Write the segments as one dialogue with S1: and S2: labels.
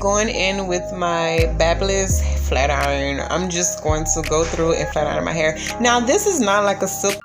S1: going in with my Babyliss flat iron. I'm just going to go through and flat iron my hair. Now this is not like a silk.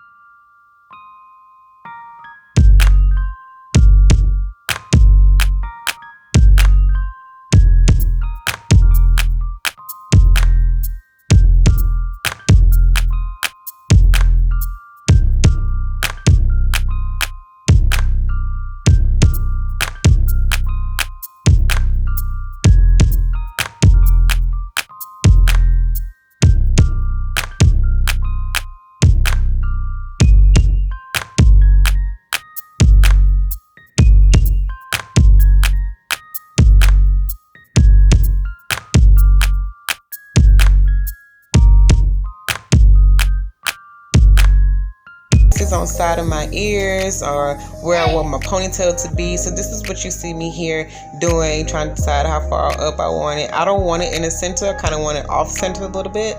S1: Is on side of my ears or where I want my ponytail to be. So this is what you see me here doing, trying to decide how far up I want it. I don't want it in the center, I kind of want it off center a little bit,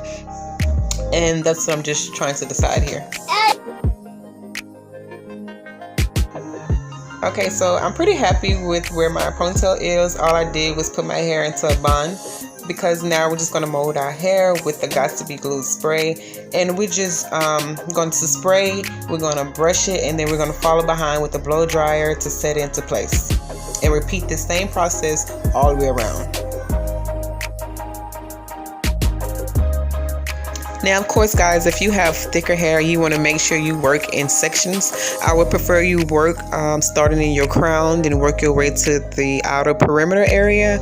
S1: and that's what I'm just trying to decide here. Okay, so I'm pretty happy with where my ponytail is. All I did was put my hair into a bun, because now we're just going to mold our hair with the Got to Be Glued spray, and we're just going to spray, we're going to brush it, and then we're going to follow behind with the blow dryer to set it into place, and repeat the same process all the way around. Now, of course, guys, if you have thicker hair, you want to make sure you work in sections. I would prefer you work starting in your crown, then work your way to the outer perimeter area.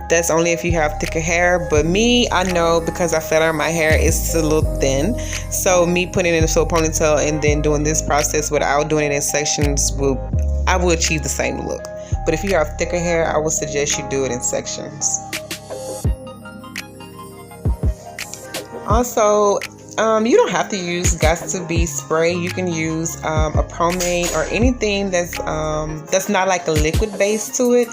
S1: That's only if you have thicker hair, but me, I know, because I flat iron my hair, it's a little thin. So me putting it in a short ponytail and then doing this process without doing it in sections, I will achieve the same look. But if you have thicker hair, I would suggest you do it in sections. Also, you don't have to use Got to Be spray. You can use a pomade or anything that's not like a liquid base to it.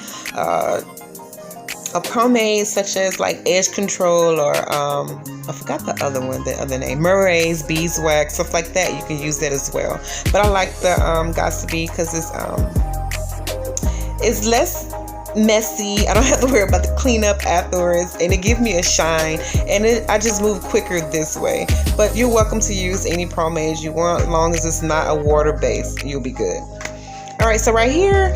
S1: A pomade such as like Edge Control or I forgot the other name, Murray's Beeswax, stuff like that. You can use that as well. But I like the Got to Be because it's less messy. I don't have to worry about the cleanup afterwards, and it gives me a shine, and I just move quicker this way. But you're welcome to use any pomade you want, as long as it's not a water base. You'll be good. All right, so right here.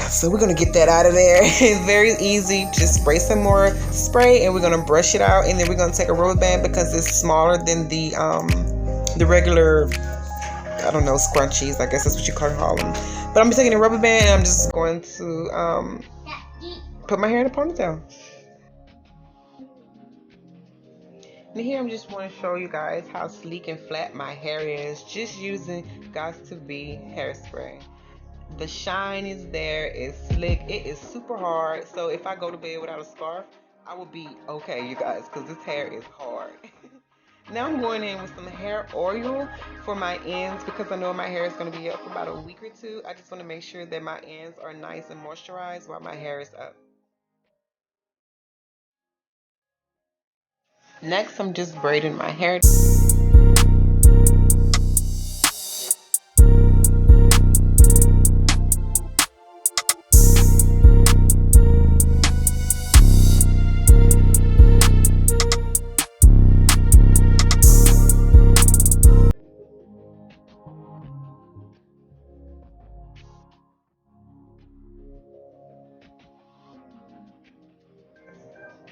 S1: So we're going to get that out of there. It's very easy. Just spray some more spray, and we're going to brush it out, and then we're going to take a rubber band because it's smaller than the regular, I don't know, scrunchies. I guess that's what you call them. But I'm taking a rubber band, and I'm just going to put my hair in a ponytail. And here I'm just want to show you guys how sleek and flat my hair is, just using Got to Be hairspray. The shine is there, it's slick, it is super hard. So if I go to bed without a scarf, I will be okay, you guys, because this hair is hard. Now I'm going in with some hair oil for my ends, because I know my hair is going to be up for about a week or two. I just want to make sure that my ends are nice and moisturized while my hair is up. Next, I'm just braiding my hair.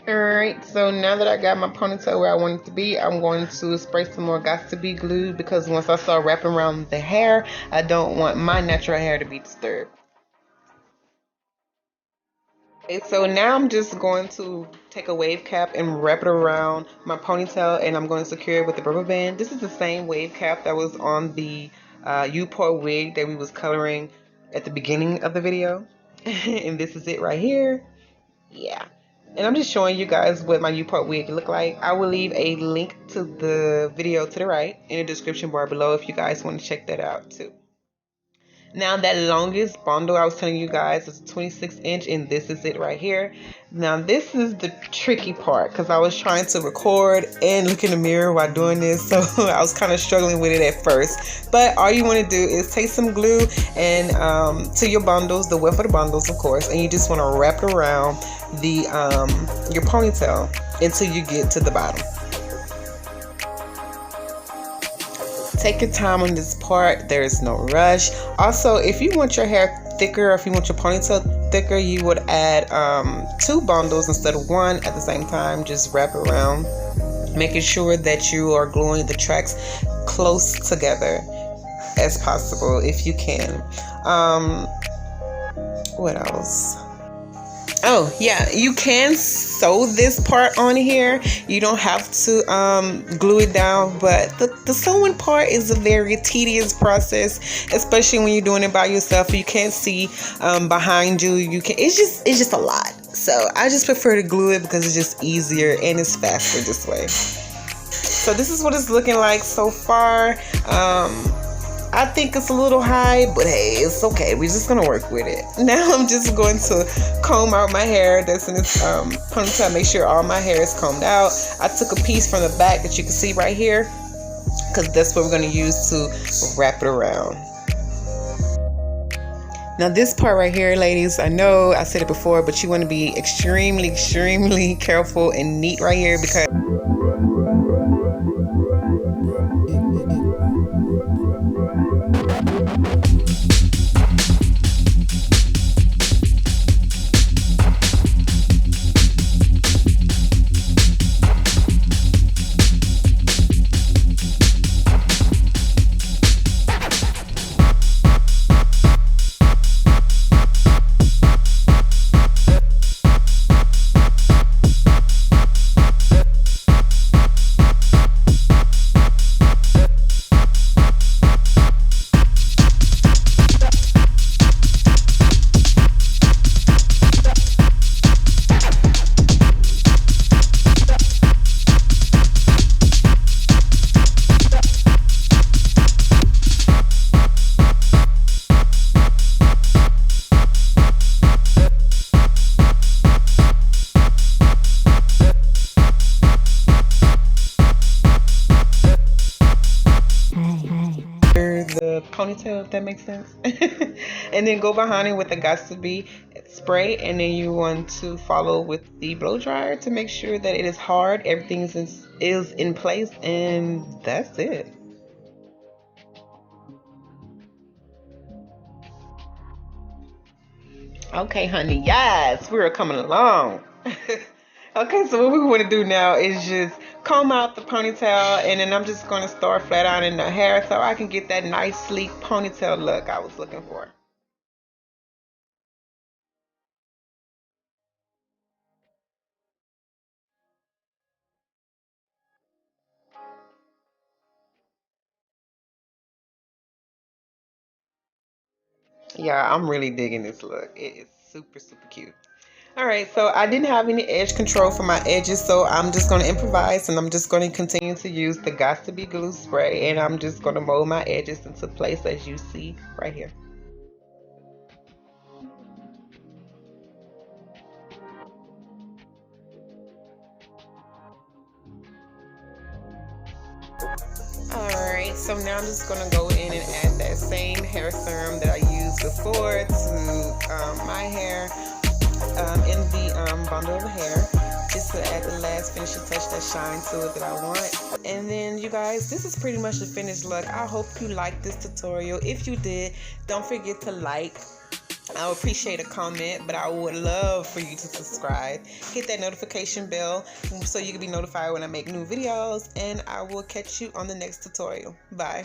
S1: Alright, so now that I got my ponytail where I want it to be, I'm going to spray some more Got to Be Glued, because once I start wrapping around the hair, I don't want my natural hair to be disturbed. Okay, so now I'm just going to take a wave cap and wrap it around my ponytail, and I'm going to secure it with the rubber band. This is the same wave cap that was on the U-Port wig that we was coloring at the beginning of the video. And this is it right here. Yeah. And I'm just showing you guys what my U-Port wig look like. I will leave a link to the video to the right in the description bar below if you guys want to check that out too. Now that longest bundle I was telling you guys is 26-inch, and this is it right here. Now this is the tricky part because I was trying to record and look in the mirror while doing this, so I was kind of struggling with it at first. But all you want to do is take some glue and to your bundles, the width of the bundles of course, and you just want to wrap it around the your ponytail until you get to the bottom. Take your time on this part. There is no rush. Also, if you want your hair thicker, or if you want your ponytail thicker, you would add 2 bundles instead of 1 at the same time. Just wrap it around, making sure that you are gluing the tracks close together as possible if you can. What else? Oh yeah, you can sew this part on here. You don't have to glue it down, but the sewing part is a very tedious process, especially when you're doing it by yourself. You can't see behind you. It's just a lot. So I just prefer to glue it because it's just easier and it's faster this way. So this is what it's looking like so far. I think it's a little high, but hey, it's okay. We're just gonna work with it. Now I'm just going to comb out my hair that's in this ponytail. Make sure all my hair is combed out. I took a piece from the back that you can see right here, because that's what we're gonna use to wrap it around. Now this part right here, ladies, I know I said it before, but you want to be extremely careful and neat right here, because the ponytail, if that makes sense. And then go behind it with the Got to Be spray, and then you want to follow with the blow dryer to make sure that it is hard, everything is in place, and that's it. Okay, honey, yes, we're coming along. Okay, so what we want to do now is just comb out the ponytail, and then I'm just going to start flat ironing the hair so I can get that nice sleek ponytail look I was looking for. Yeah, I'm really digging this look. It is super cute. All right, so I didn't have any edge control for my edges, so I'm just going to improvise, and I'm just going to continue to use the Got to Be glue spray, and I'm just going to mold my edges into place as you see right here. Alright, so now I'm just going to go in and add that same hair serum that I used before to my hair in the bundle of hair, just to add the last finishing touch, that shine to it that I want. And then you guys, this is pretty much the finished look. I hope you liked this tutorial. If you did, don't forget to like. I would appreciate a comment, but I would love for you to subscribe. Hit that notification bell so you can be notified when I make new videos, and I will catch you on the next tutorial. Bye.